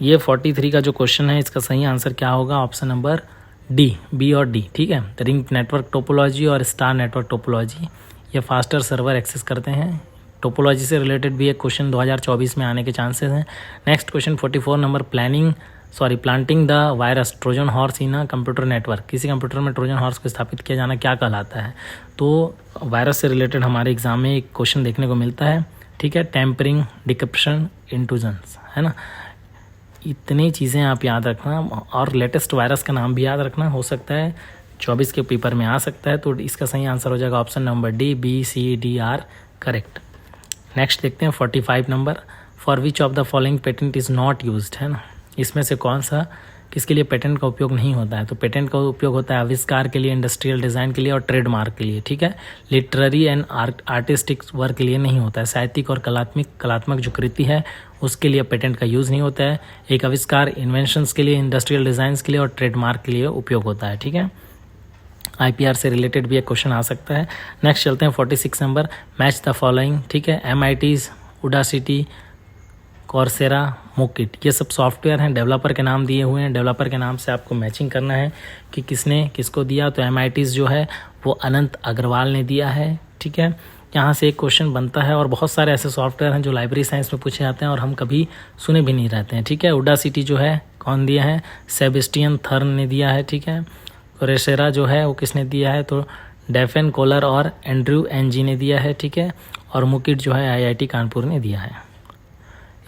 ये 43 का जो क्वेश्चन है, इसका सही आंसर क्या होगा, ऑप्शन नंबर डी, बी और डी, ठीक है। रिंग नेटवर्क टोपोलॉजी और स्टार नेटवर्क टोपोलॉजी ये फास्टर सर्वर एक्सेस करते हैं। टोपोलॉजी से रिलेटेड भी एक क्वेश्चन 2024 में आने के चांसेस हैं। Next question 44 number, planting the virus Trojan horse in a computer network. किसी कंप्यूटर में ट्रोजन हॉर्स को स्थापित किया जाना क्या कहलाता है। तो वायरस से रिलेटेड हमारे एग्जाम में एक क्वेश्चन देखने को मिलता है, ठीक है, टेम्परिंग, डिक्रिप्शन, इंट्रूजन्स, है ना। इतनी चीज़ें आप याद रखना, और लेटेस्ट वायरस का नाम भी याद रखना, हो सकता है 24 के पेपर में आ सकता है। तो इसका सही आंसर हो जाएगा option number D, BCDR correct. Next देखते हैं 45 number, for which of the following patent is not used, है ना। इसमें से कौन सा किसके लिए पेटेंट का उपयोग नहीं होता है। तो पेटेंट का उपयोग होता है आविष्कार के लिए, इंडस्ट्रियल डिज़ाइन के लिए और ट्रेडमार्क के लिए, ठीक है। लिटरेरी एंड आर्टिस्टिक वर्क के लिए नहीं होता है। साहित्यिक और कलात्मक जो कृति है उसके लिए पेटेंट का यूज़ नहीं होता है। एक आविष्कार इन्वेंशंस के लिए, इंडस्ट्रियल डिज़ाइंस के लिए और ट्रेडमार्क के लिए उपयोग होता है, ठीक है। IPR से रिलेटेड भी एक क्वेश्चन आ सकता है। नेक्स्ट चलते हैं 46 नंबर, मैच द फॉलोइंग, ठीक है। MIT's, उडासिटी, कॉर्सेरा, मोकिट, ये सब सॉफ्टवेयर हैं, डेवलपर के नाम दिए हुए हैं। डेवलपर के नाम से आपको मैचिंग करना है कि किसने किसको दिया। तो MIT's जो है वो अनंत अग्रवाल ने दिया है, ठीक है। यहाँ से एक क्वेश्चन बनता है, और बहुत सारे ऐसे सॉफ्टवेयर हैं जो लाइब्रेरी साइंस में पूछे जाते हैं और हम कभी सुने भी नहीं रहते हैं, ठीक है। उडासिटी जो है कौन दिया है, सेबेस्टियन थर्न ने दिया है, ठीक है। कॉर्सेरा जो है वो किसने दिया है, तो डेफेन कोलर और एंड्रयू NG ने दिया है, ठीक है। और मोकिट जो है IIT कानपुर ने दिया है।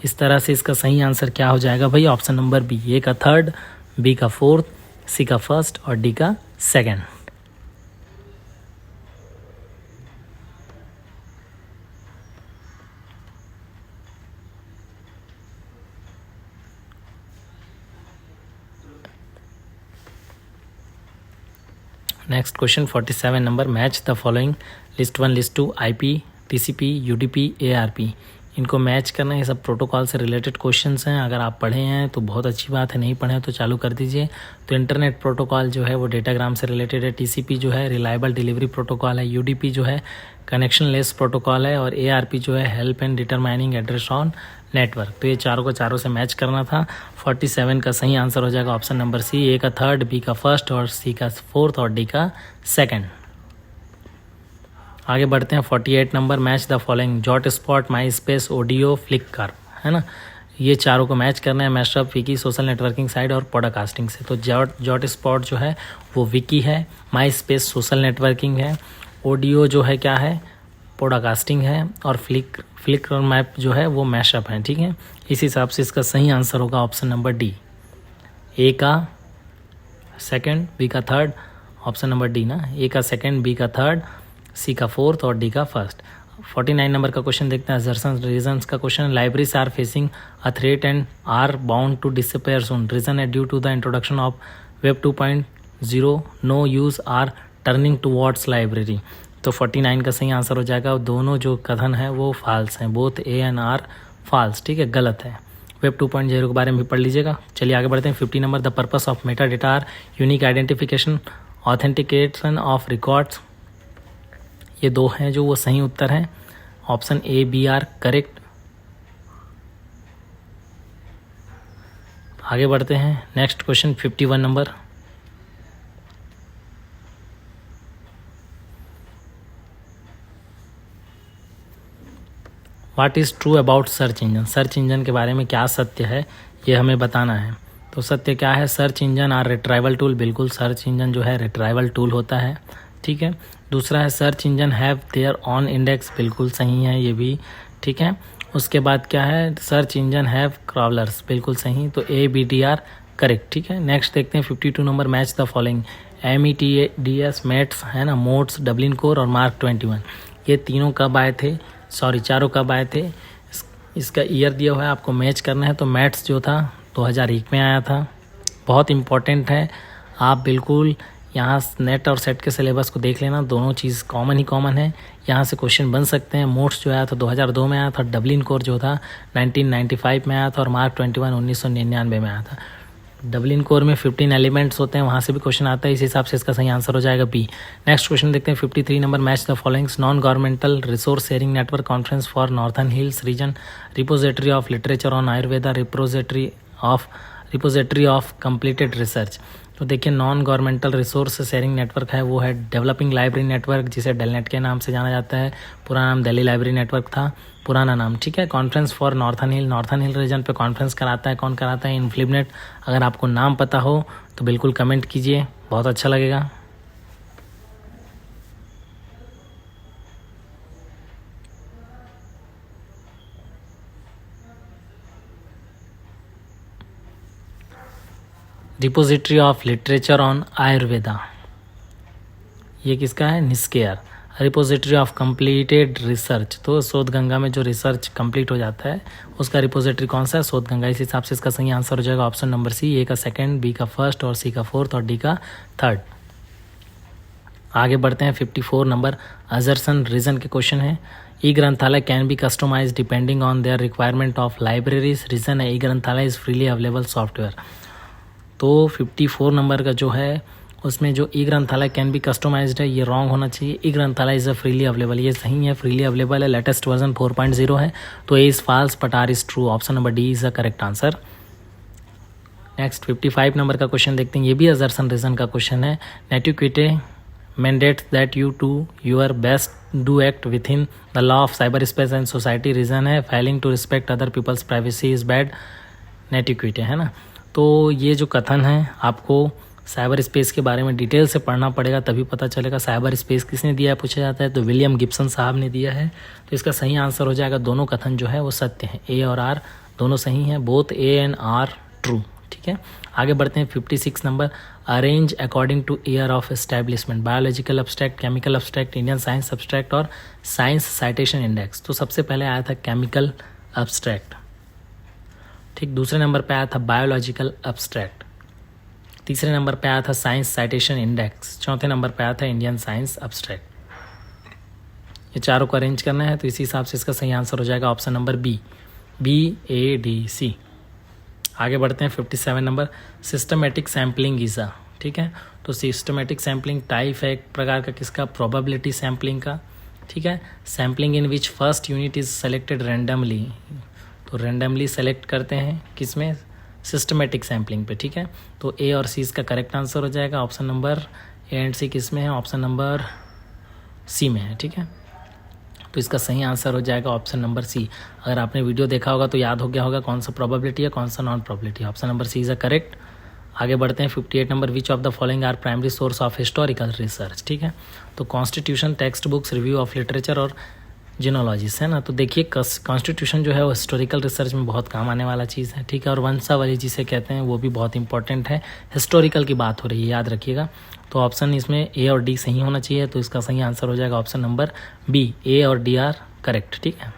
इस तरह से इसका सही आंसर क्या हो जाएगा भाई, ऑप्शन नंबर बी, ए का थर्ड, बी का फोर्थ, सी का फर्स्ट और डी का second. Next question 47 number, match the following, list 1, list 2, IP, TCP, UDP, ARP। इनको मैच करना, ये सब प्रोटोकॉल से रिलेटेड क्वेश्चंस हैं। अगर आप पढ़े हैं तो बहुत अच्छी बात है, नहीं पढ़े हैं तो चालू कर दीजिए। तो इंटरनेट प्रोटोकॉल जो है वो डेटाग्राम से रिलेटेड है, TCP जो है रिलायबल डिलीवरी प्रोटोकॉल है, UDP जो है कनेक्शन लेस प्रोटोकॉल है, और ARP जो है help and determining address on network. तो ये चारों को चारों से मैच करना था। 47 का सही आंसर हो जाएगा ऑप्शन नंबर सी, ए का थर्ड, बी का फर्स्ट और सी का फोर्थ और डी का सेकंड। आगे बढ़ते हैं 48 number, match the following, JotSpot, MySpace, audio, Flickr, है ना। ये चारों को मैच करना है, mashup, wiki, social networking site और पॉडकास्टिंग से। तो जॉट स्पॉट जो है वो विकी है, माई स्पेस सोशल नेटवर्किंग है, ऑडियो जो है क्या है, पॉडकास्टिंग है, और फ्लिकर मैप जो है वो मैशअप है, ठीक है। इस हिसाब से इसका सही आंसर होगा ऑप्शन नंबर डी, ए का सेकंड, बी का थर्ड, ऑप्शन नंबर डी ना, ए का सेकंड, बी का थर्ड, सी का फोर्थ और डी का फर्स्ट। 49 नंबर का क्वेश्चन देखते हैं, असर्शन रीजंस का question. Libraries are facing a threat and are bound to disappear soon, reason है due to the introduction of web 2.0, no use are turning towards library. तो 49 का सही answer हो जाएगा। दोनों जो कथन है वो फॉल्स हैं, both A and R false, ठीक है, गलत है। वेब 2.0 के बारे में भी पढ़ लीजिएगा। चलिए आगे बढ़ते हैं। 50 number, the purpose of metadata are unique identification, authentication of records. ये दो हैं जो वो सही उत्तर हैं, option A B are correct. आगे बढ़ते हैं। Next question 51 number, what is true about search engine. Search engine के बारे में क्या सत्य है ये हमें बताना है। तो सत्य क्या है, search engine are retrieval tool, बिल्कुल सर्च इंजन जो है रिट्राइवल टूल होता है, ठीक है। दूसरा है search engine have their on index, बिल्कुल सही है ये भी, ठीक है। उसके बाद क्या है, सर्च इंजन हैव क्रॉलर्स, बिल्कुल सही, तो A B D are correct, ठीक है। नेक्स्ट देखते हैं 52 number, match the following. METADS METS है ना, मोड्स, डबलिन कोर और मार्क 21, ये तीनों कब आए थे, सॉरी चारों कब आए थे। इसका ईयर दिया हुआ है, आपको मैच करना है। तो मैट्स जो था 2001 में आया था, बहुत इम्पोर्टेंट है। आप बिल्कुल यहाँ नेट और सेट के सिलेबस को देख लेना, दोनों चीज़ कॉमन ही कॉमन है, यहाँ से क्वेश्चन बन सकते हैं। मोड्स जो आया था 2002 में आया था, डबलिन कोर जो था 1995 में आया था, और मार्क 21 1999 में आया था। डबलिन कोर में 15 एलिमेंट्स होते हैं, वहाँ से भी क्वेश्चन आता है, इस हिसाब से इसका सही आंसर हो जाएगा बी। नेक्स्ट क्वेश्चन देखते हैं 53 number, match the followings. Non governmental resource sharing network conference for northern hills region, repository of literature on Ayurveda, repository of completed research. तो देखिए non governmental resource sharing network है वो है developing library network, जिसे DELNET के नाम से जाना जाता है। पुराना नाम दिल्ली लाइब्रेरी नेटवर्क था, पुराना नाम, ठीक है। Conference for northern hill region पे कॉन्फ्रेंस कराता है, कौन कराता है, इन्फ्लिबनेट। अगर आपको नाम पता हो तो बिल्कुल कमेंट कीजिए, बहुत अच्छा लगेगा। Repository of literature on Ayurveda, ये किसका है, NISCAIR. Repository of completed research, तो शोध गंगा में जो रिसर्च कंप्लीट हो जाता है उसका रिपोजिटरी कौन सा है, शोध गंगा। इस हिसाब से इसका सही आंसर हो जाएगा ऑप्शन नंबर सी, ए का सेकंड, बी का फर्स्ट और सी का फोर्थ और डी का थर्ड। आगे बढ़ते हैं 54 नंबर, अजरसन रीजन के क्वेश्चन है। E Granthalaya can be customise depending on their requirement of libraries, reason है ई ग्रंथालय इज फ्रीली अवेलेबल सॉफ्टवेयर। तो 54 नंबर का जो है उसमें जो ई ग्रंथालय कैन बी कस्टमाइज्ड है, ये रॉन्ग होना चाहिए। ई ग्रंथालय इज़ अ फ्रीली अवेलेबल, ये सही है, फ्रीली अवेलेबल है, लेटेस्ट वर्जन 4.0 है। तो A is false but R is true, option number D is the correct answer. Next 55 number का क्वेश्चन देखते हैं, ये भी अजरसन रीजन का क्वेश्चन है। Netiquette mandates that you do your best do act within the law of cyberspace and society, reason है failing to respect other people's privacy is bad netiquette, है ना। तो ये जो कथन है आपको साइबर स्पेस के बारे में डिटेल से पढ़ना पड़ेगा, तभी पता चलेगा। साइबर स्पेस किसने दिया है पूछा जाता है तो विलियम गिब्सन साहब ने दिया है। तो इसका सही आंसर हो जाएगा, दोनों कथन जो है वो सत्य हैं, ए और आर दोनों सही हैं, both A and R true, ठीक है। आगे बढ़ते हैं 56 number, arrange according to year of establishment, biological abstract, chemical abstract, Indian science abstract और साइंस साइटेशन इंडेक्स। तो सबसे पहले आया था केमिकल अब्स्ट्रैक्ट, ठीक। दूसरे नंबर पे आया था बायोलॉजिकल अब्स्ट्रैक्ट, तीसरे नंबर पे आया था साइंस साइटेशन इंडेक्स, चौथे नंबर पे आया था इंडियन साइंस अब्स्ट्रैक्ट। ये चारों को अरेंज करना है तो इसी हिसाब से इसका सही आंसर हो जाएगा ऑप्शन नंबर बी, BADC। आगे बढ़ते हैं 57 नंबर, सिस्टमेटिक सैम्पलिंग ईज़ा, ठीक है। तो सिस्टमेटिक सैम्पलिंग टाइप है एक प्रकार का किसका, प्रोबेबिलिटी सैम्पलिंग का, ठीक है। Sampling in which first unit is selected randomly, तो रैंडमली सेलेक्ट करते हैं किसमें, सिस्टमेटिक सैम्पलिंग पे, ठीक है। तो ए और सी इसका करेक्ट आंसर हो जाएगा, ऑप्शन नंबर ए एंड सी किस में है, ऑप्शन नंबर सी में है, ठीक है। तो इसका सही आंसर हो जाएगा ऑप्शन नंबर सी। अगर आपने वीडियो देखा होगा तो याद हो गया होगा कौन सा प्रोबेबिलिटी है कौन सा नॉन प्रोबेबिलिटी है। Option number C is a correct आगे बढ़ते हैं 58 number, which of the following are primary source of historical research. ठीक है, तो constitution, textbooks, review of literature और जिनोलॉजिस है ना। तो देखिए कॉन्स्टिट्यूशन जो है वो हिस्टोरिकल रिसर्च में बहुत काम आने वाला चीज़ है। ठीक है, और वंशावली जिसे कहते हैं वो भी बहुत इंपॉर्टेंट है। हिस्टोरिकल की बात हो रही है, याद रखिएगा। तो ऑप्शन इसमें ए और डी सही होना चाहिए, तो इसका सही आंसर हो जाएगा ऑप्शन नंबर बी, ए और डी आर करेक्ट। ठीक है,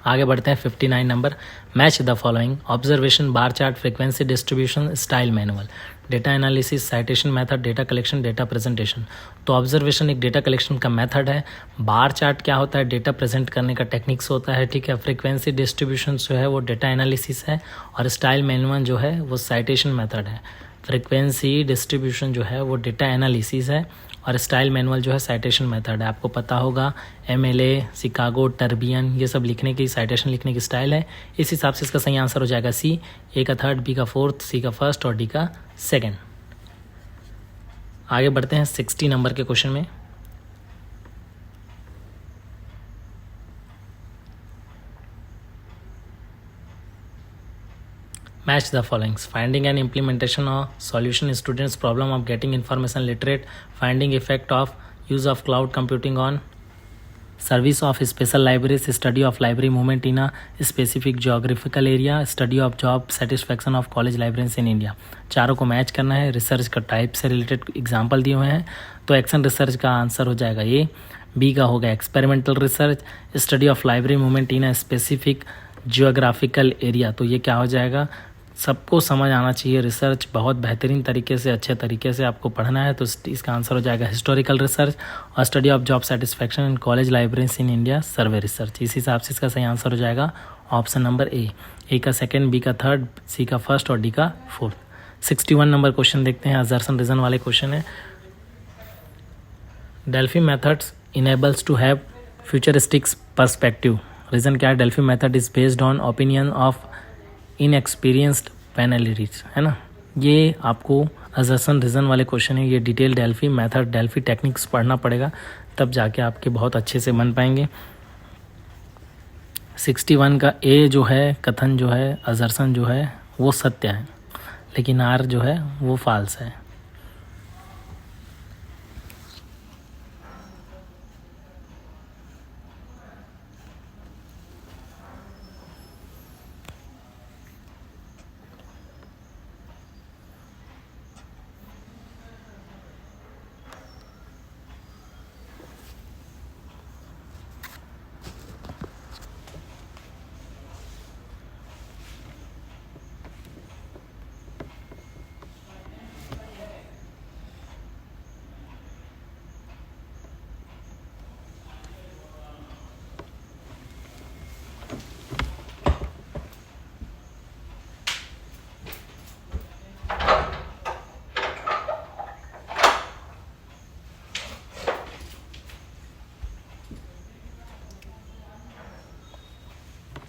आगे बढ़ते हैं 59 number, match the following, observation, bar chart, frequency distribution, style manual, data analysis, citation method, data collection, data presentation. तो ऑब्जर्वेशन एक डेटा कलेक्शन का मेथड है, बार चार्ट क्या होता है, डेटा प्रेजेंट करने का टेक्निक्स होता है। ठीक है, फ्रीक्वेंसी डिस्ट्रीब्यूशन जो है वो डेटा एनालिसिस है, और स्टाइल मैनुअल जो है वो साइटेशन मेथड है। फ्रीक्वेंसी डिस्ट्रीब्यूशन जो है वो डेटा एनालिसिस है, और स्टाइल मैनुअल जो है साइटेशन मेथड है। आपको पता होगा MLA, शिकागो, टर्बियन, ये सब लिखने की, साइटेशन लिखने की स्टाइल है। इस हिसाब से इसका सही आंसर हो जाएगा सी, ए का थर्ड, बी का फोर्थ, सी का फर्स्ट और डी का सेकेंड। आगे बढ़ते हैं 60 नंबर के क्वेश्चन में। Match the followings, finding and implementation of solution, students problem of getting information literate, finding effect of use of cloud computing on service of special libraries, study of library movement in a specific geographical area, study of job satisfaction of college librarians in India। चारों को match करना है, research का type से related example दिए हुए हैं। तो एक्शन रिसर्च का आंसर हो जाएगा ये, बी का होगा experimental research, study of library movement in a specific geographical area. तो ये क्या हो जाएगा, सबको समझ आना चाहिए, रिसर्च बहुत बेहतरीन तरीके से, अच्छे तरीके से आपको पढ़ना है। तो इसका आंसर हो जाएगा हिस्टोरिकल रिसर्च, और study of job satisfaction in college libraries in India, survey research. इस हिसाब से इसका सही आंसर हो जाएगा ऑप्शन नंबर ए का सेकंड, बी का थर्ड, सी का फर्स्ट और डी का फोर्थ। 61 नंबर क्वेश्चन देखते हैं, असर्शन रीजन वाले क्वेश्चन है। Delphi methods enables to have futuristics perspective. Reason क्या है, Delphi method is based on opinion of inexperienced panelist, है ना। ये आपको असर्शन रीजन वाले क्वेश्चन है, ये detail Delphi method, Delphi techniques पढ़ना पड़ेगा, तब जाके आपके बहुत अच्छे से बन पाएंगे। 61 का ए जो है, कथन जो है, असर्शन जो है वो सत्य है, लेकिन आर जो है वो फाल्स है।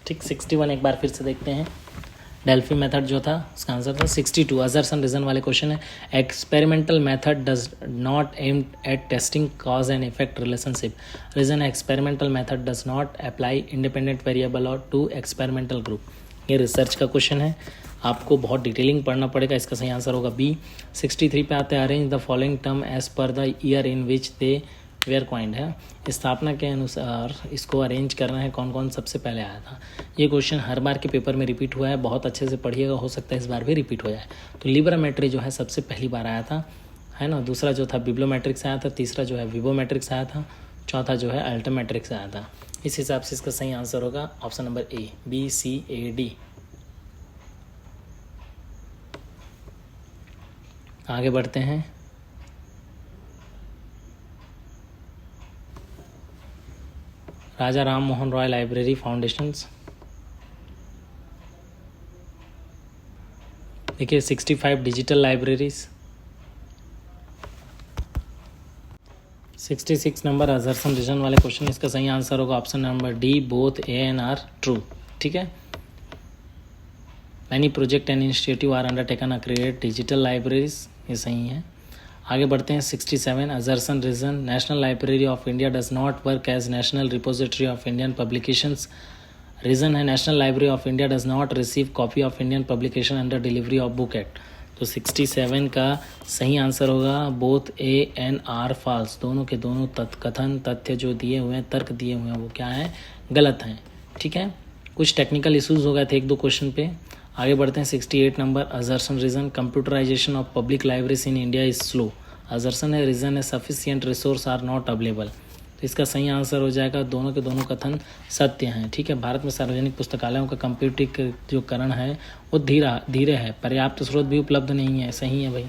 ठीक, 61 एक बार फिर से देखते हैं। डेल्फी मेथड जो था उसका आंसर था 62। असर्शन रीजन वाले क्वेश्चन है, experimental method does not aim at testing cause and effect relationship. Reason है, experimental method does not apply independent variable और टू एक्सपेरिमेंटल ग्रुप। ये रिसर्च का क्वेश्चन है, आपको बहुत डिटेलिंग पढ़ना पड़ेगा। इसका सही आंसर होगा बी। 63 पे आते हैं, arrange the following term as per the year in which they were coined है। स्थापना के अनुसार इसको अरेंज करना है, कौन कौन सबसे पहले आया था। ये क्वेश्चन हर बार के पेपर में रिपीट हुआ है, बहुत अच्छे से पढ़िएगा, हो सकता है इस बार भी रिपीट हो जाए। तो लिब्रामेट्री जो है सबसे पहली बार आया था, है ना। दूसरा जो था बिब्लोमेट्रिक्स आया था, तीसरा जो है विवोमेट्रिक्स आया था, चौथा जो है अल्टोमेट्रिक्स आया था। इस हिसाब से इसका सही आंसर होगा option number A, B C A D. आगे बढ़ते हैं। राजा राम मोहन रॉय लाइब्रेरी फाउंडेशंस, देखिए 65 digital libraries. 66 number assertion reason वाले क्वेश्चन, इसका सही आंसर होगा option number D, both A and R true. ठीक है, many project and initiative are undertaken a create digital libraries, ये सही है। आगे बढ़ते हैं 67 assertion reason, National library of India does not work as national repository of Indian publications. Reason है, national library of India does not receive copy of Indian publication under delivery of book act. तो 67 का सही answer होगा both A and R false, दोनों के दोनों कथन तथ्य जो दिए हुए हैं, तर्क दिए हुए हैं, वो क्या है, गलत हैं। ठीक है, कुछ टेक्निकल इश्यूज हो गए थे 1-2 क्वेश्चन पे। आगे बढ़ते हैं 68 number, assertion reason computerisation of public libraries in India is slow. Assertion है, रीजन है sufficient resource are not available. तो इसका सही आंसर हो जाएगा दोनों के दोनों कथन सत्य हैं। ठीक है, भारत में सार्वजनिक पुस्तकालयों का कंप्यूटरीकरण जो करण है वो धीरे है, पर्याप्त स्रोत भी उपलब्ध नहीं है। सही है भाई।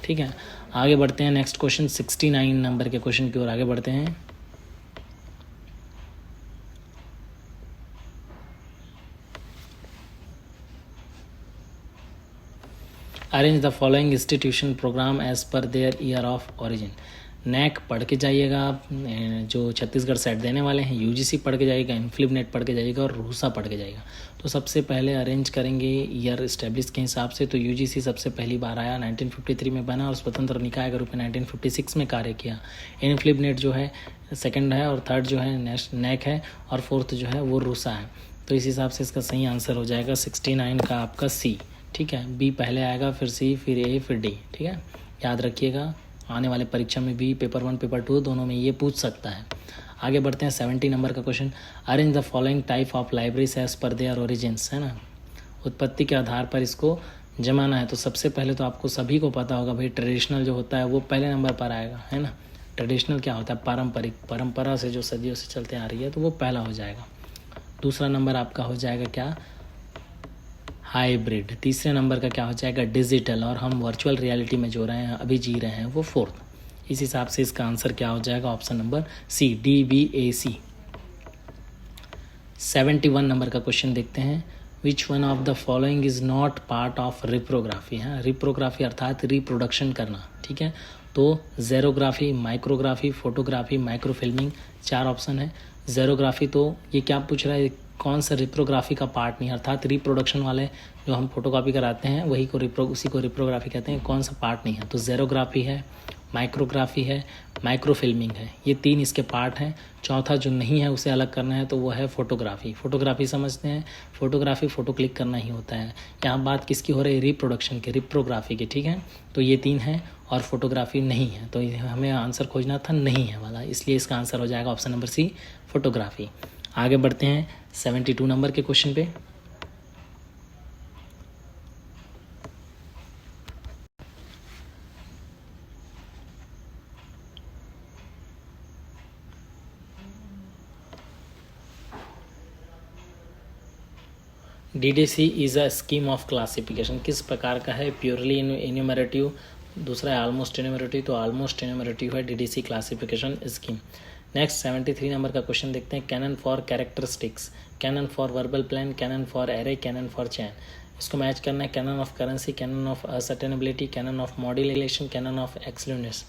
ठीक है, आगे बढ़ते हैं नेक्स्ट क्वेश्चन 69 नंबर के क्वेश्चन की ओर आगे बढ़ते हैं। Arrange the following institution programme as per their year of origin. NAAC पढ़ के जाइएगा आप, जो छत्तीसगढ़ सेट देने वाले हैं, यूजीसी पढ़ के जाइएगा, इन्फ्लिब नेट पढ़ के जाइएगा और रूसा पढ़ के जाइएगा। तो सबसे पहले अरेंज करेंगे ईयर इस्टेब्लिश के हिसाब से। तो यूजीसी सबसे पहली बार आया 1953 में बना और स्वतंत्र निकाय के रूप में 1956 में कार्य किया। इन्फ्लिब नेट जो है सेकंड है और थर्ड जो है नैक है और फोर्थ जो है वो रूसा है। तो इस हिसाब से इसका सही आंसर हो जाएगा 69 का आपका सी। ठीक है, बी पहले आएगा, फिर सी, फिर ए, फिर डी। ठीक है, याद रखिएगा, आने वाले परीक्षा में भी पेपर 1 पेपर 2 दोनों में ये पूछ सकता है। आगे बढ़ते हैं 70 नंबर का question, arrange the following type of libraries as per their origins, है ना, उत्पत्ति के आधार पर इसको जमाना है। तो सबसे पहले तो आपको सभी को पता होगा भाई, ट्रेडिशनल जो होता है वो पहले नंबर पर आएगा, है ना। ट्रेडिशनल क्या होता है, पारंपरिक, परंपरा से जो सदियों से चलते आ रही है, तो वो पहला हो जाएगा। दूसरा नंबर आपका हो जाएगा क्या, हाइब्रिड। तीसरे नंबर का क्या हो जाएगा, डिजिटल, और हम वर्चुअल रियलिटी में जो रहे हैं, अभी जी रहे हैं, वो फोर्थ। इस हिसाब से इसका आंसर क्या हो जाएगा, option number C, DVAC। 71 number का क्वेश्चन देखते हैं, which one of the following is not part of reprography. है, रिप्रोग्राफी अर्थात रिप्रोडक्शन करना। ठीक है, तो xerography, micrography, photography, microfilming, 4 option है। ज़ेरोग्राफी तो ये क्या पूछ रहा है, कौन सा रिप्रोग्राफी का पार्ट नहीं, अर्थात रिप्रोडक्शन वाले जो हम फोटोकॉपी कराते हैं वही को उसी को रिप्रोग्राफी कहते हैं, कौन सा पार्ट नहीं है। तो ज़ेरोग्राफी है, माइक्रोग्राफी है, माइक्रोफिल्मिंग है, ये 3 इसके पार्ट हैं। चौथा जो नहीं है उसे अलग करना है, तो वो है फोटोग्राफी। फोटोग्राफी समझते हैं, फोटोग्राफी फ़ोटो क्लिक करना ही होता है। यहाँ बात किसकी हो रही है, रिप्रोडक्शन की, रिप्रोग्राफी की। ठीक है, तो ये 3 हैं और फोटोग्राफी नहीं है, तो हमें आंसर खोजना था नहीं है वाला, इसलिए इसका आंसर हो जाएगा ऑप्शन नंबर सी, फोटोग्राफी। आगे बढ़ते हैं 72 नंबर के क्वेश्चन पे। DDC is a scheme of classification, किस प्रकार का है, प्योरली इन्यूमरेटिव, दूसरा है ऑलमोस्ट इन्यूमरेटिव, तो ऑलमोस्ट इन्यूमरेटिव है DDC classification scheme. Next 73 number का क्वेश्चन देखते हैं, canon for characteristics, canon for verbal plan, canon for array, canon for chain. इसको मैच करना है, canon of currency, canon of ascertainability, canon of modulation, canon of exclusiveness.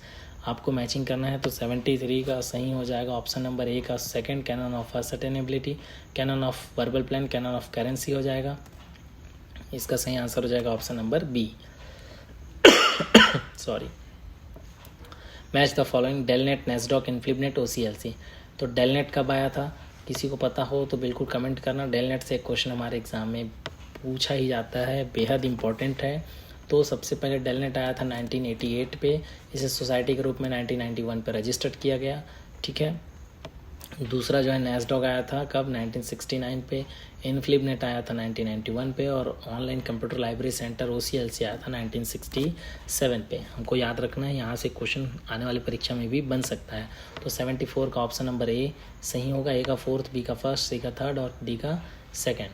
आपको matching करना है, तो 73 का सही हो जाएगा ऑप्शन नंबर ए का second, canon of ascertainability, canon of verbal plan, canon of currency हो जाएगा। इसका सही आंसर हो जाएगा option number B. Sorry. Match the following, DELNET, NASSDOC, INFLIBNET, OCLC। तो डेलनेट कब आया था, किसी को पता हो तो बिल्कुल कमेंट करना। डेलनेट से एक क्वेश्चन हमारे एग्जाम में पूछा ही जाता है, बेहद इंपॉर्टेंट है। तो सबसे पहले डेलनेट आया था 1988 पे, इसे सोसाइटी के रूप में 1991 पे रजिस्टर्ड किया गया। ठीक है, दूसरा जो है नेस्डॉक आया था कब, 1969 पे। इन्फ्लिबनेट आया था 1991 पे, और online computer library centre OCLC आया था 1967 पे। हमको याद रखना है, यहाँ से क्वेश्चन आने वाली परीक्षा में भी बन सकता है। तो 74 का ऑप्शन नंबर ए सही होगा, ए का फोर्थ, बी का फर्स्ट, सी का थर्ड और डी का सेकेंड।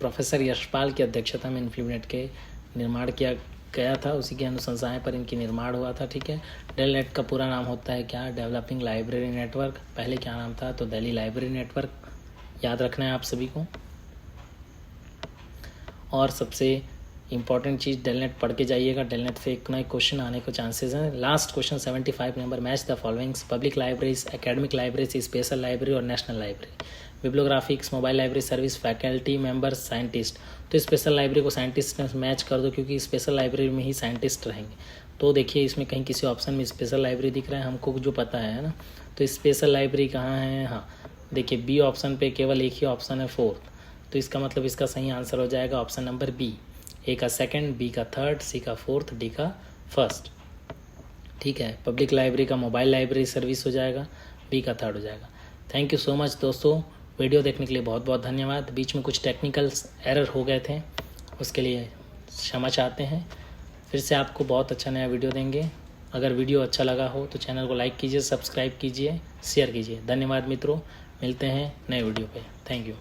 प्रोफेसर यशपाल की अध्यक्षता में इन्फ्लिबनेट के निर्माण किया गया था, उसी की अनुशंसाएं पर इनकी निर्माण हुआ था। ठीक है, डेलनेट का पूरा नाम होता है क्या, डेवलपिंग लाइब्रेरी नेटवर्क। पहले क्या नाम था, तो दिल्ली लाइब्रेरी नेटवर्क। याद रखना है आप सभी को। और सबसे इंपॉर्टेंट चीज़, डेलनेट पढ़ के जाइएगा, डेलनेट से एक ना एक क्वेश्चन आने को चांसेस हैं। Last question 75 number, match the following, public libraries, academic libraries, special library और national library. Bibliographics, mobile library service, faculty members, scientist. तो स्पेशल लाइब्रेरी को साइंटिस्ट में मैच कर दो, क्योंकि स्पेशल लाइब्रेरी में ही साइंटिस्ट रहेंगे। तो देखिए इसमें कहीं किसी ऑप्शन में स्पेशल लाइब्रेरी दिख रहा है, हमको जो पता है ना। तो स्पेशल लाइब्रेरी कहाँ है, हाँ देखिए बी ऑप्शन पे केवल एक ही ऑप्शन है, फोर्थ। तो इसका मतलब इसका सही आंसर हो जाएगा ऑप्शन नंबर बी, ए का सेकंड, बी का थर्ड, सी का फोर्थ, डी का फर्स्ट। ठीक है, पब्लिक लाइब्रेरी का मोबाइल लाइब्रेरी सर्विस हो जाएगा, बी का थर्ड हो जाएगा। थैंक यू सो मच दोस्तों, वीडियो देखने के लिए बहुत बहुत धन्यवाद। बीच में कुछ टेक्निकल एरर हो गए थे, उसके लिए क्षमा चाहते हैं। फिर से आपको बहुत अच्छा नया वीडियो देंगे। अगर वीडियो अच्छा लगा हो तो चैनल को लाइक कीजिए, सब्सक्राइब कीजिए, शेयर कीजिए। धन्यवाद मित्रों, मिलते हैं नए वीडियो पे। Thank you.